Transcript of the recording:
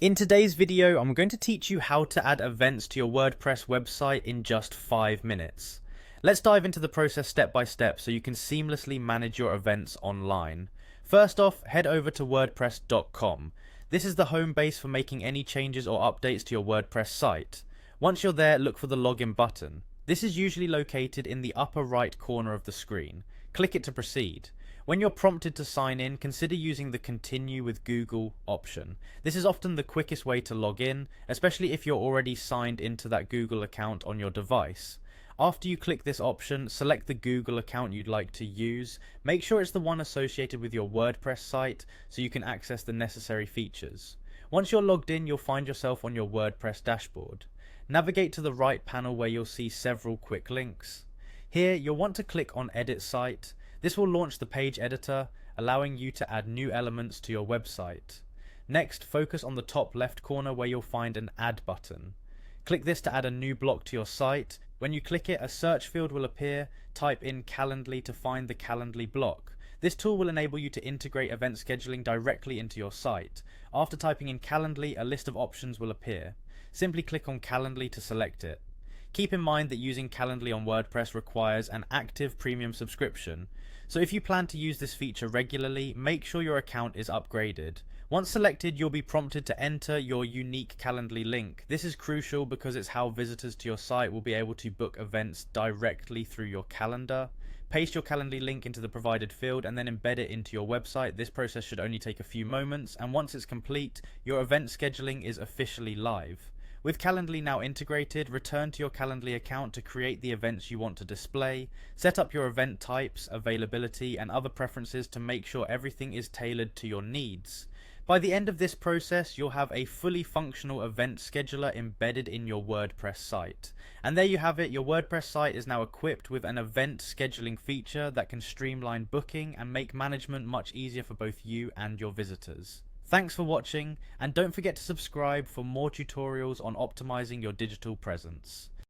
In today's video, I'm going to teach you how to add events to your WordPress website in just 5 minutes. Let's dive into the process step by step so you can seamlessly manage your events online. First off, head over to wordpress.com. This is the home base for making any changes or updates to your WordPress site. Once you're there, look for the login button. This is usually located in the upper right corner of the screen. Click it to proceed. When you're prompted to sign in, consider using the Continue with Google option. This is often the quickest way to log in, especially if you're already signed into that Google account on your device. After you click this option, select the Google account you'd like to use. Make sure it's the one associated with your WordPress site so you can access the necessary features. Once you're logged in, you'll find yourself on your WordPress dashboard. Navigate to the right panel where you'll see several quick links. Here, you'll want to click on Edit Site. This will launch the page editor, allowing you to add new elements to your website. Next, focus on the top left corner where you'll find an Add button. Click this to add a new block to your site. When you click it, a search field will appear. Type in Calendly to find the Calendly block. This tool will enable you to integrate event scheduling directly into your site. After typing in Calendly, a list of options will appear. Simply click on Calendly to select it. Keep in mind that using Calendly on WordPress requires an active premium subscription, so if you plan to use this feature regularly, make sure your account is upgraded. Once selected, you'll be prompted to enter your unique Calendly link. This is crucial because it's how visitors to your site will be able to book events directly through your calendar. Paste your Calendly link into the provided field and then embed it into your website. This process should only take a few moments, and once it's complete, your event scheduling is officially live. With Calendly now integrated, return to your Calendly account to create the events you want to display. Set up your event types, availability, and other preferences to make sure everything is tailored to your needs. By the end of this process, you'll have a fully functional event scheduler embedded in your WordPress site. And there you have it, your WordPress site is now equipped with an event scheduling feature that can streamline booking and make management much easier for both you and your visitors. Thanks for watching, and don't forget to subscribe for more tutorials on optimizing your digital presence.